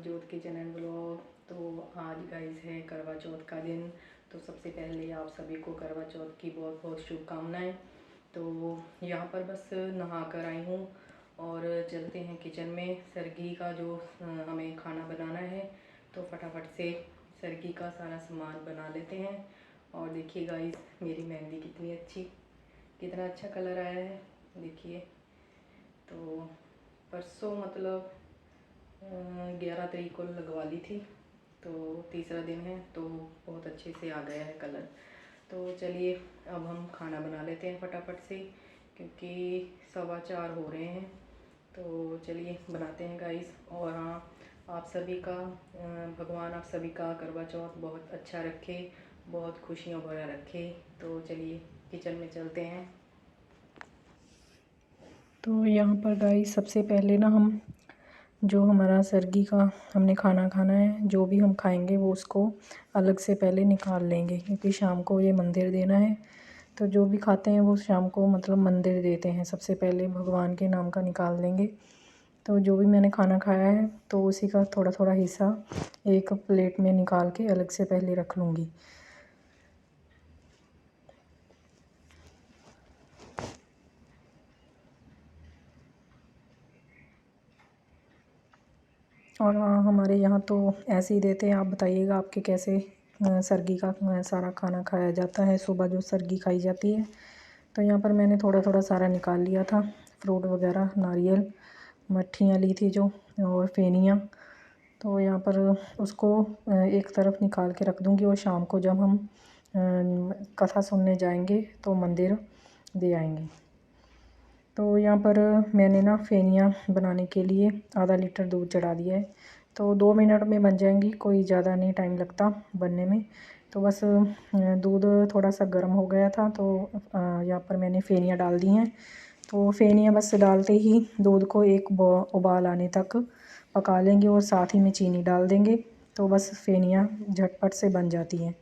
ज्योत kitchen and blog. तो आज गाइस है करवा चौथ का दिन। तो सबसे पहले आप सभी को करवा चौथ की बहुत बहुत शुभकामनाएं। तो यहाँ पर बस नहा कर आई हूँ और चलते हैं किचन में। सरगी का जो हमें खाना बनाना है तो फटाफट से सरगी का सारा सामान बना लेते हैं। और देखिए गाइस मेरी मेहंदी कितनी अच्छी, कितना अच्छा कलर आया है देखिए। तो परसों मतलब 11 तारीख को लगवा ली थी, तो तीसरा दिन है तो बहुत अच्छे से आ गया है कलर। तो चलिए अब हम खाना बना लेते हैं फटाफट से, क्योंकि 4:15 हो रहे हैं। तो चलिए बनाते हैं गाइस। और हाँ, आप सभी का भगवान आप सभी का करवा चौथ बहुत अच्छा रखे, बहुत खुशियाँ भरा रखे। तो चलिए किचन में चलते हैं। तो यहाँ पर गाइस सबसे पहले ना हम जो हमारा सरगी का हमने खाना खाना है, जो भी हम खाएंगे वो उसको अलग से पहले निकाल लेंगे, क्योंकि शाम को ये मंदिर देना है। तो जो भी खाते हैं वो शाम को मतलब मंदिर देते हैं, सबसे पहले भगवान के नाम का निकाल देंगे। तो जो भी मैंने खाना खाया है तो उसी का थोड़ा थोड़ा हिस्सा एक प्लेट में निकाल के अलग से पहले रख लूँगी। और हाँ, हमारे यहाँ तो ऐसे ही देते हैं। आप बताइएगा आपके कैसे सरगी का सारा खाना खाया जाता है, सुबह जो सरगी खाई जाती है। तो यहाँ पर मैंने थोड़ा थोड़ा सारा निकाल लिया था, फ्रूट वगैरह, नारियल, मट्ठियाँ ली थी जो, और फेनियाँ। तो यहाँ पर उसको एक तरफ निकाल के रख दूँगी, और शाम को जब हम कथा सुनने जाएंगे तो मंदिर दे आएंगे। तो यहाँ पर मैंने ना फेनियाँ बनाने के लिए आधा लीटर दूध चढ़ा दिया है। तो 2 मिनट में बन जाएंगी, कोई ज़्यादा नहीं टाइम लगता बनने में। तो बस दूध थोड़ा सा गर्म हो गया था, तो यहाँ पर मैंने फेनियाँ डाल दी हैं। तो फेनियाँ बस डालते ही दूध को एक उबाल आने तक पका लेंगे, और साथ ही में चीनी डाल देंगे। तो बस फेनियाँ झटपट से बन जाती हैं।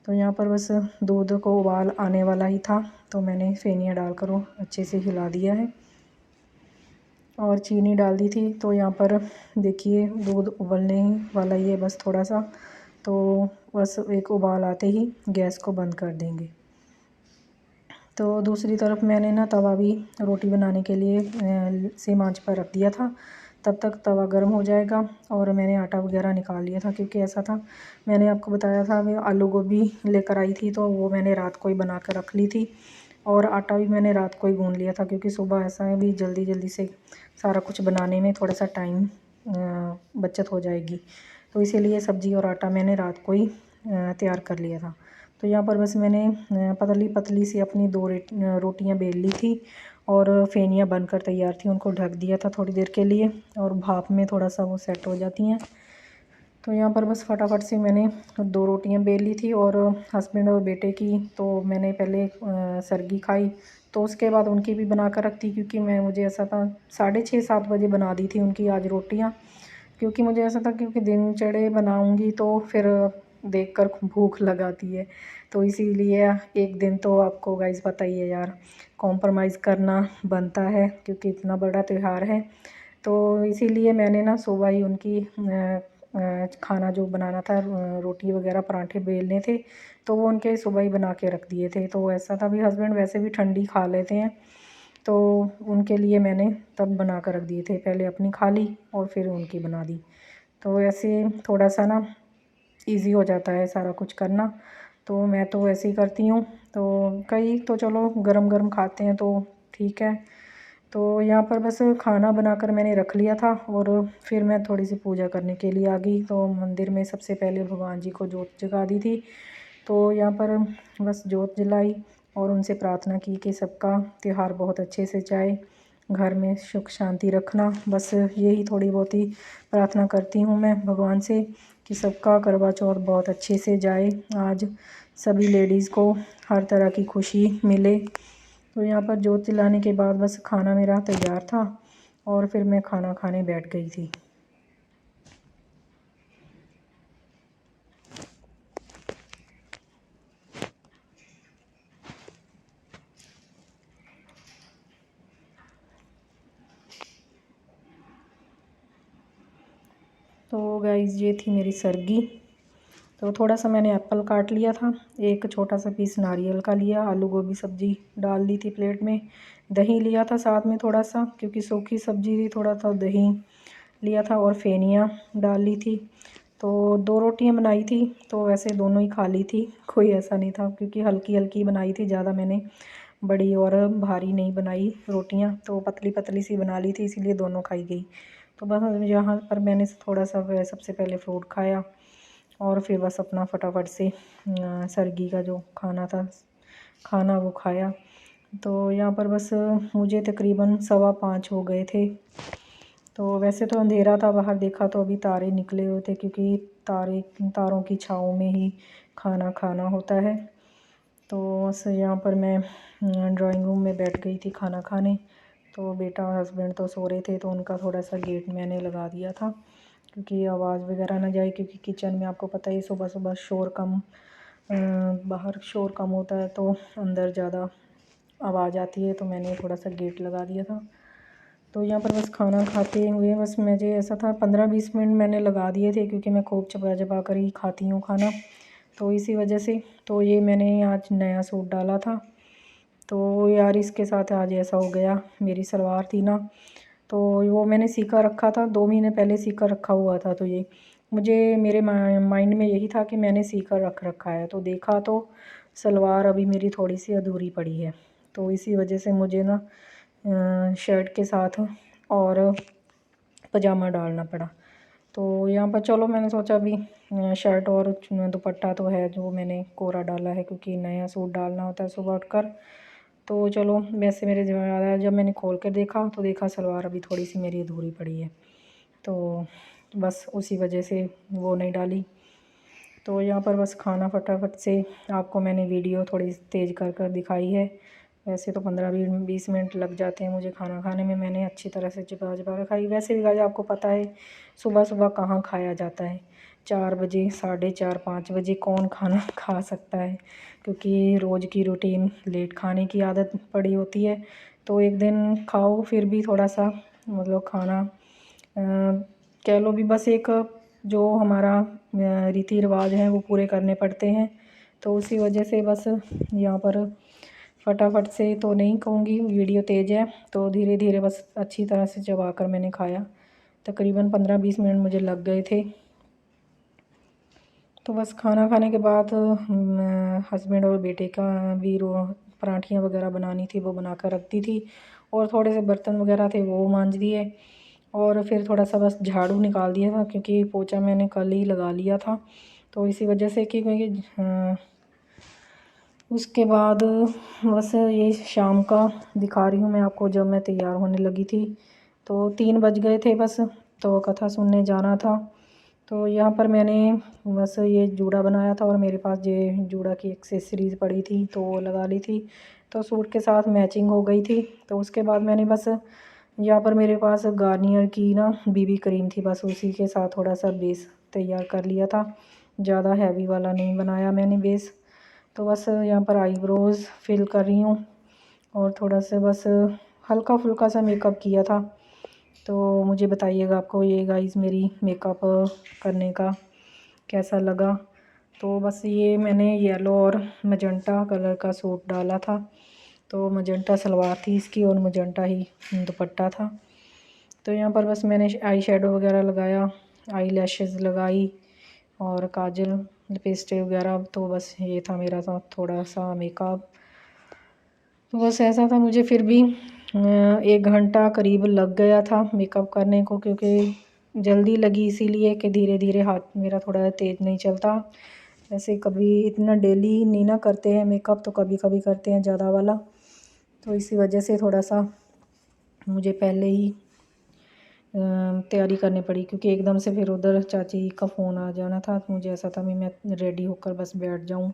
तो यहाँ पर बस दूध को उबाल आने वाला ही था, तो मैंने फेनियाँ डालकर वो अच्छे से हिला दिया है और चीनी डाल दी थी। तो यहाँ पर देखिए दूध उबलने वाला ही है, बस थोड़ा सा। तो बस एक उबाल आते ही गैस को बंद कर देंगे। तो दूसरी तरफ मैंने ना तवा भी रोटी बनाने के लिए सेम आंच पर रख दिया था। तब तक तवा गर्म हो जाएगा, और मैंने आटा वगैरह निकाल लिया था, क्योंकि ऐसा था, मैंने आपको बताया था मैं आलू गोभी लेकर आई थी, तो वो मैंने रात को ही बना कर रख ली थी। और आटा भी मैंने रात को ही गूँध लिया था, क्योंकि सुबह ऐसा है भी जल्दी जल्दी से सारा कुछ बनाने में थोड़ा सा टाइम बचत हो जाएगी। तो इसीलिए सब्ज़ी और आटा मैंने रात को ही तैयार कर लिया था। तो यहाँ पर बस मैंने पतली पतली सी अपनी 2 रोटियाँ बेल ली थी, और फेनियाँ बनकर तैयार थी, उनको ढक दिया था थोड़ी देर के लिए, और भाप में थोड़ा सा वो सेट हो जाती हैं। तो यहाँ पर बस फटाफट से मैंने 2 रोटियाँ बेल ली थी, और हस्बैंड और बेटे की तो मैंने पहले सरगी खाई, तो उसके बाद उनकी भी बना कर रखती, क्योंकि मुझे ऐसा था 6:30-7 बजे बना दी थी उनकी आज रोटियाँ। क्योंकि मुझे ऐसा था, क्योंकि दिन चढ़े बनाऊँगी तो फिर देखकर भूख लगाती है। तो इसीलिए एक दिन तो आपको गाइस पता ही है यार, कॉम्प्रोमाइज़ करना बनता है, क्योंकि इतना बड़ा त्यौहार है। तो इसीलिए मैंने ना सुबह ही उनकी खाना जो बनाना था, रोटी वगैरह पराठे बेलने थे, तो वो उनके सुबह ही बना के रख दिए थे। तो ऐसा था भी हस्बैंड वैसे भी ठंडी खा लेते हैं, तो उनके लिए मैंने तब बना कर रख दिए थे, पहले अपनी खा ली और फिर उनकी बना दी। तो ऐसे थोड़ा सा ना इजी हो जाता है सारा कुछ करना। तो मैं तो ऐसे ही करती हूँ। तो कई तो चलो गरम गरम खाते हैं तो ठीक है। तो यहाँ पर बस खाना बनाकर मैंने रख लिया था, और फिर मैं थोड़ी सी पूजा करने के लिए आ गई। तो मंदिर में सबसे पहले भगवान जी को जोत जगा दी थी। तो यहाँ पर बस जोत जलाई और उनसे प्रार्थना की कि सबका त्यौहार बहुत अच्छे से जाए, घर में सुख शांति रखना। बस यही थोड़ी बहुत ही प्रार्थना करती हूँ मैं भगवान से, कि सबका करवा चौथ बहुत अच्छे से जाए, आज सभी लेडीज़ को हर तरह की खुशी मिले। तो यहाँ पर जोत जलाने के बाद बस खाना मेरा तैयार था, और फिर मैं खाना खाने बैठ गई थी। तो गाइस ये थी मेरी सर्गी। तो थोड़ा सा मैंने एप्पल काट लिया था, एक छोटा सा पीस नारियल का लिया, आलू गोभी सब्जी डाल ली थी प्लेट में, दही लिया था साथ में थोड़ा सा, क्योंकि सूखी सब्जी थी, थोड़ा सा दही लिया था और फेनिया डाल ली थी। तो 2 रोटियां बनाई थी, तो वैसे दोनों ही खा ली थी, कोई ऐसा नहीं था, क्योंकि हल्की हल्की बनाई थी, ज़्यादा मैंने बड़ी और भारी नहीं बनाई रोटियां, तो पतली पतली सी बना ली थी, इसीलिए दोनों खाई गई। तो बस यहाँ पर मैंने थोड़ा सा सबसे पहले फ्रूट खाया और फिर बस अपना फटाफट से सर्गी का जो खाना था खाना वो खाया। तो यहाँ पर बस मुझे तकरीबन 5:15 हो गए थे। तो वैसे तो अंधेरा था, बाहर देखा तो अभी तारे निकले हुए थे, क्योंकि तारों की छाँव में ही खाना खाना होता है। तो बस यहाँ पर मैं ड्राइंग रूम में बैठ गई थी खाना खाने। तो बेटा और हस्बैंड तो सो रहे थे, तो उनका थोड़ा सा गेट मैंने लगा दिया था, क्योंकि आवाज़ वगैरह ना जाए, क्योंकि किचन में आपको पता है सुबह सुबह शोर कम बाहर शोर कम होता है, तो अंदर ज़्यादा आवाज़ आती है, तो मैंने थोड़ा सा गेट लगा दिया था। तो यहाँ पर बस खाना खाते हुए बस मुझे ऐसा था 15-20 मिनट मैंने लगा दिए थे, क्योंकि मैं खूब चबा चबा कर ही खाती हूँ खाना, तो इसी वजह से। तो ये मैंने आज नया सूट डाला था, तो यार इसके साथ आज ऐसा हो गया, मेरी सलवार थी ना, तो वो मैंने सीखा रखा था, 2 महीने पहले सीखा रखा हुआ था, तो ये मुझे मेरे माइंड में यही था कि मैंने सीखा रख रखा है, तो देखा तो सलवार अभी मेरी थोड़ी सी अधूरी पड़ी है, तो इसी वजह से मुझे ना शर्ट के साथ और पजामा डालना पड़ा। तो यहाँ पर चलो मैंने सोचा अभी शर्ट और दुपट्टा तो है जो मैंने कोरा डाला है, क्योंकि नया सूट डालना होता है सुबह उठकर। तो चलो वैसे मेरे दिमाग में आया, जब मैंने खोल कर देखा तो देखा सलवार अभी थोड़ी सी मेरी अधूरी पड़ी है, तो बस उसी वजह से वो नहीं डाली। तो यहाँ पर बस खाना फटाफट से आपको मैंने वीडियो थोड़ी तेज़ कर कर दिखाई है। वैसे तो 15-20 मिनट लग जाते हैं मुझे खाना खाने में, मैंने अच्छी तरह से चिपा चिपा कर खाई। वैसे भी गाइस आपको पता है सुबह सुबह कहाँ खाया जाता है, 4 बजे 4:30-5 बजे कौन खाना खा सकता है, क्योंकि रोज़ की रूटीन लेट खाने की आदत पड़ी होती है। तो एक दिन खाओ फिर भी थोड़ा सा मतलब खाना कह लो भी, बस एक जो हमारा रीति रिवाज हैं वो पूरे करने पड़ते हैं, तो उसी वजह से बस यहाँ पर फटाफट से तो नहीं कहूँगी, वीडियो तेज़ है, तो धीरे धीरे बस अच्छी तरह से चबा कर मैंने खाया। तकरीबन 15-20 मिनट मुझे लग गए थे। तो बस खाना खाने के बाद हस्बैंड और बेटे का भी पराठियाँ वगैरह बनानी थी, वो बना कर रख दी थी, और थोड़े से बर्तन वगैरह थे वो मांज दिए, और फिर थोड़ा सा बस झाड़ू निकाल दिया था, क्योंकि पोछा मैंने कल ही लगा लिया था, तो इसी वजह से कि क्योंकि उसके बाद बस ये शाम का दिखा रही हूँ मैं आपको, जब मैं तैयार होने लगी थी तो 3 बज गए थे बस, तो कथा सुनने जाना था। तो यहाँ पर मैंने बस ये जूड़ा बनाया था, और मेरे पास ये जूड़ा की एक्सेसरीज़ पड़ी थी तो वो लगा ली थी, तो सूट के साथ मैचिंग हो गई थी। तो उसके बाद मैंने बस यहाँ पर मेरे पास गार्नियर की ना बीबी क्रीम थी, बस उसी के साथ थोड़ा सा बेस तैयार कर लिया था, ज़्यादा हैवी वाला नहीं बनाया मैंने बेस। तो बस यहाँ पर आईब्रोज़ फिल कर रही हूँ, और थोड़ा सा बस हल्का फुल्का सा मेकअप किया था। तो मुझे बताइएगा आपको ये गाइस मेरी मेकअप करने का कैसा लगा। तो बस ये मैंने येलो और मजेंटा कलर का सूट डाला था, तो मजेंटा सलवार थी इसकी और मजेंटा ही दुपट्टा था। तो यहाँ पर बस मैंने आई शेडो वगैरह लगाया, आई लैशेज़ लगाई, और काजल लिपस्टिक वगैरह, तो बस ये था मेरा थोड़ा सा मेकअप। तो बस ऐसा था, मुझे फिर भी 1 घंटा करीब लग गया था मेकअप करने को, क्योंकि जल्दी लगी इसीलिए कि धीरे धीरे हाथ मेरा थोड़ा तेज़ नहीं चलता। वैसे कभी इतना डेली नहीं ना करते हैं मेकअप, तो कभी कभी करते हैं ज़्यादा वाला, तो इसी वजह से थोड़ा सा मुझे पहले ही तैयारी करनी पड़ी, क्योंकि एकदम से फिर उधर चाची का फ़ोन आ जाना था, तो मुझे ऐसा था भी मैं रेडी होकर बस बैठ जाऊं।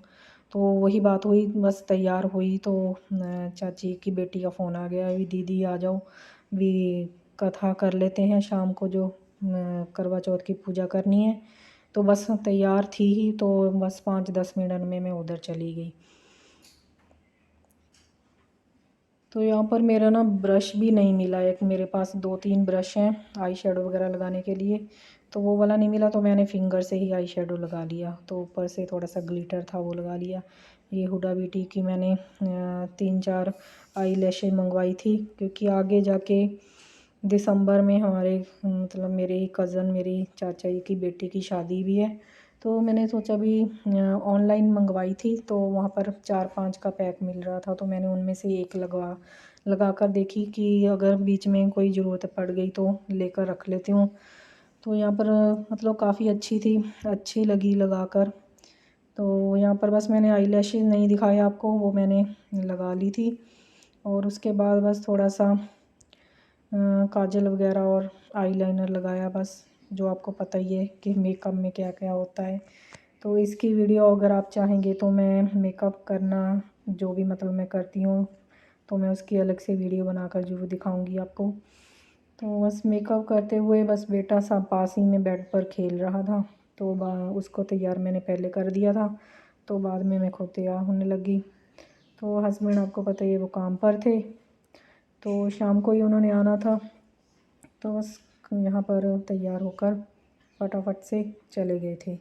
तो वही बात हुई, बस तैयार हुई तो चाची की बेटी का फ़ोन आ गया, भी दीदी आ जाओ, भी कथा कर लेते हैं शाम को, जो करवा चौथ की पूजा करनी है। तो बस तैयार थी ही, तो बस 5-10 मिनट में मैं उधर चली गई। तो यहाँ पर मेरा ना ब्रश भी नहीं मिला, एक मेरे पास 2-3 ब्रश हैं आई शेडो वगैरह लगाने के लिए, तो वो वाला नहीं मिला तो मैंने फिंगर से ही आई शेडो लगा लिया। तो ऊपर से थोड़ा सा ग्लिटर था वो लगा लिया। ये हुडा ब्यूटी की मैंने 3-4 आई लैशें मंगवाई थी, क्योंकि आगे जाके दिसंबर में हमारे मतलब मेरे ही कज़न मेरी चाचा जी की बेटी की शादी भी है। तो मैंने सोचा भी ऑनलाइन मंगवाई थी, तो वहाँ पर 4-5 का पैक मिल रहा था, तो मैंने उनमें से एक लगा कर देखी कि अगर बीच में कोई ज़रूरत पड़ गई तो लेकर रख लेती हूँ। तो यहाँ पर मतलब काफ़ी अच्छी थी, अच्छी लगी लगा कर। तो यहाँ पर बस मैंने आईलैशेज़ नहीं दिखाए आपको, वो मैंने लगा ली थी। और उसके बाद बस थोड़ा सा काजल वगैरह और आईलाइनर लगाया बस, जो आपको पता ही है कि मेकअप में क्या क्या होता है। तो इसकी वीडियो अगर आप चाहेंगे तो मैं मेकअप करना जो भी मतलब मैं करती हूँ, तो मैं उसकी अलग से वीडियो बनाकर ज़रूर दिखाऊंगी आपको। तो बस मेकअप करते हुए बस बेटा सा पास ही में बेड पर खेल रहा था, तो उसको तैयार मैंने पहले कर दिया था, तो बाद में मैं खुद तैयार होने लगी। तो हस्बैंड आपको पता ही है वो काम पर थे, तो शाम को ही उन्होंने आना था। तो बस यहाँ पर तैयार होकर फटाफट से चले गए थे।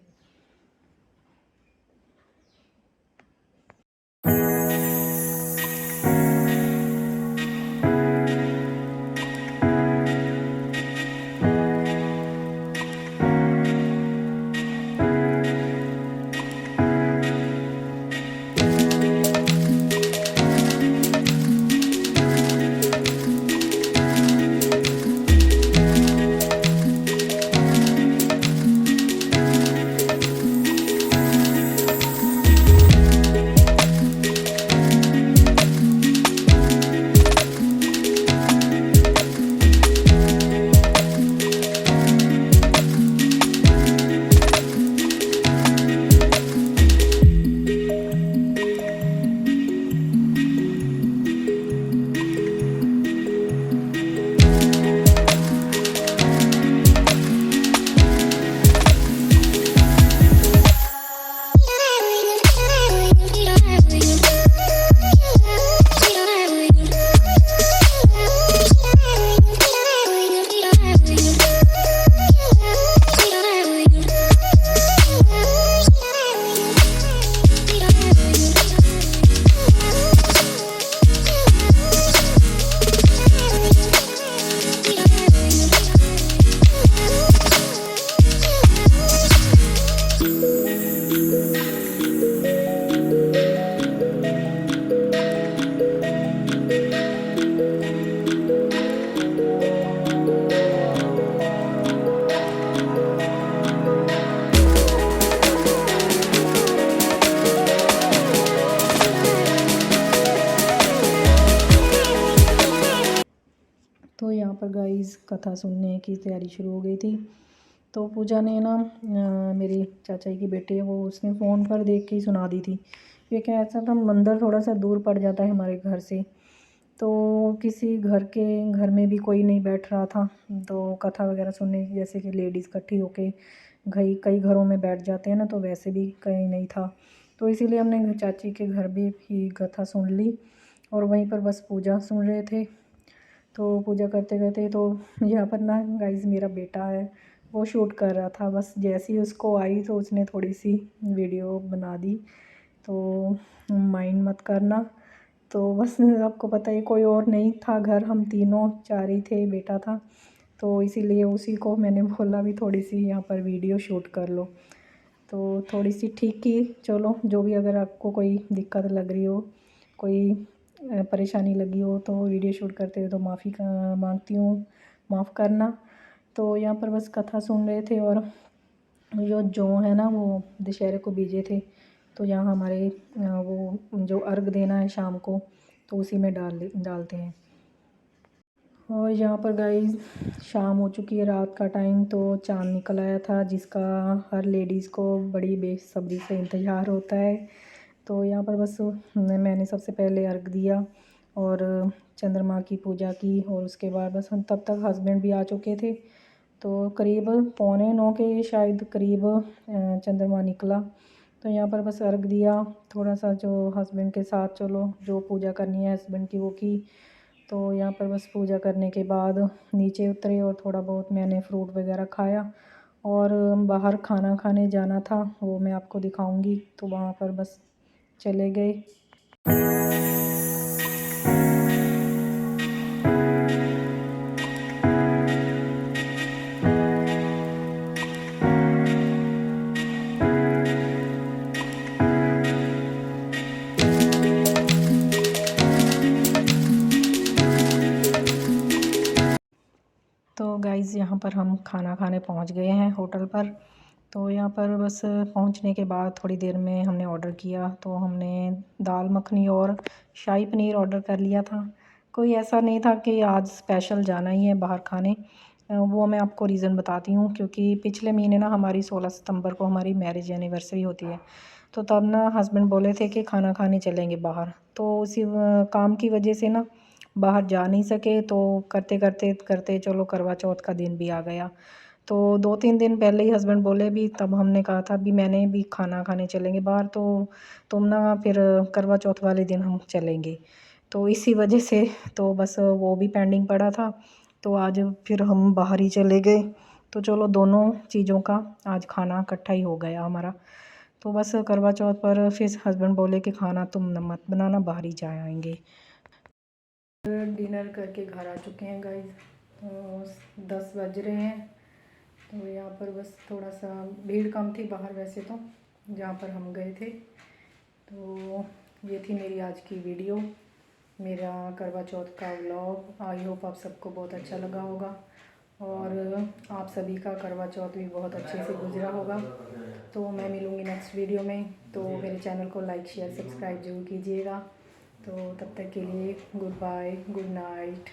तो यहाँ पर गाइस कथा सुनने की तैयारी शुरू हो गई थी। तो पूजा ने ना मेरी चाचा जी की बेटी है वो, उसने फ़ोन पर देख के ही सुना दी थी। ये क्या ऐसा था, मंदिर थोड़ा सा दूर पड़ जाता है हमारे घर से, तो किसी घर में भी कोई नहीं बैठ रहा था, तो कथा वगैरह सुनने जैसे कि लेडीज़ इकट्ठी होके कई घरों में बैठ जाते हैं ना, तो वैसे भी कहीं नहीं था। तो इसीलिए हमने चाची के घर भी कथा सुन ली, और वहीं पर बस पूजा सुन रहे थे। तो पूजा करते करते तो यहाँ पर ना गाइस मेरा बेटा है वो शूट कर रहा था, बस जैसे ही उसको आई तो उसने थोड़ी सी वीडियो बना दी। तो माइंड मत करना। तो बस आपको पता है कोई और नहीं था घर, हम तीनों चार ही थे, बेटा था, तो इसीलिए उसी को मैंने बोला भी थोड़ी सी यहाँ पर वीडियो शूट कर लो। तो थोड़ी सी ठीक की, चलो जो भी अगर आपको कोई दिक्कत लग रही हो, कोई परेशानी लगी हो तो वीडियो शूट करते हुए तो माफ़ी मांगती हूँ, माफ़ करना। तो यहाँ पर बस कथा सुन रहे थे, और जो है ना वो दशहरे को बीजे थे, तो यहाँ हमारे वो जो अर्घ देना है शाम को, तो उसी में डालते हैं। और यहाँ पर गाइस शाम हो चुकी है, रात का टाइम, तो चाँद निकल आया था जिसका हर लेडीज़ को बड़ी बेसब्री से इंतज़ार होता है। तो यहाँ पर बस मैंने सबसे पहले अर्घ दिया और चंद्रमा की पूजा की, और उसके बाद बस हम तब तक हस्बैंड भी आ चुके थे। तो करीब 8:45 के शायद करीब चंद्रमा निकला। तो यहाँ पर बस अर्घ दिया, थोड़ा सा जो हस्बैंड के साथ चलो जो पूजा करनी है हस्बैंड की वो की। तो यहाँ पर बस पूजा करने के बाद नीचे उतरे, और थोड़ा बहुत मैंने फ्रूट वगैरह खाया, और बाहर खाना खाने जाना था, वो मैं आपको दिखाऊंगी। तो वहाँ पर बस चले गए। तो गाइज़ यहाँ पर हम खाना खाने पहुँच गए हैं होटल पर। तो यहाँ पर बस पहुँचने के बाद थोड़ी देर में हमने ऑर्डर किया। तो हमने दाल मखनी और शाही पनीर ऑर्डर कर लिया था। कोई ऐसा नहीं था कि आज स्पेशल जाना ही है बाहर खाने। वो मैं आपको रीज़न बताती हूँ, क्योंकि पिछले महीने ना हमारी 16 सितंबर को हमारी मैरिज एनिवर्सरी होती है। तो तब ना हस्बैंड बोले थे कि खाना खाने चलेंगे बाहर। तो उसी काम की वजह से ना बाहर जा नहीं सके। तो करते करते करते चलो करवा चौथ का दिन भी आ गया। तो 2-3 दिन पहले ही हस्बैंड बोले भी, तब हमने कहा था भी मैंने भी खाना खाने चलेंगे बाहर, तो तुम ना फिर करवा चौथ वाले दिन हम चलेंगे। तो इसी वजह से तो बस वो भी पेंडिंग पड़ा था। तो आज फिर हम बाहर ही चले गए। तो चलो दोनों चीज़ों का आज खाना इकट्ठा ही हो गया हमारा। तो बस करवा चौथ पर फिर हस्बैंड बोले कि खाना तुम न मत बनाना, बाहर ही जा आएंगे। डिनर करके घर आ चुके हैं गाइस। तो 10 बज रहे हैं। तो यहाँ पर बस थोड़ा सा भीड़ कम थी बाहर वैसे तो, जहाँ पर हम गए थे। तो ये थी मेरी आज की वीडियो, मेरा करवा चौथ का व्लॉग। आई होप आप सबको बहुत अच्छा लगा होगा और आप सभी का करवा चौथ भी बहुत अच्छे से गुजरा होगा। तो मैं मिलूँगी नेक्स्ट वीडियो में। तो मेरे चैनल को लाइक शेयर सब्सक्राइब जरूर कीजिएगा। तो तब तक के लिए गुड बाय, गुड नाइट।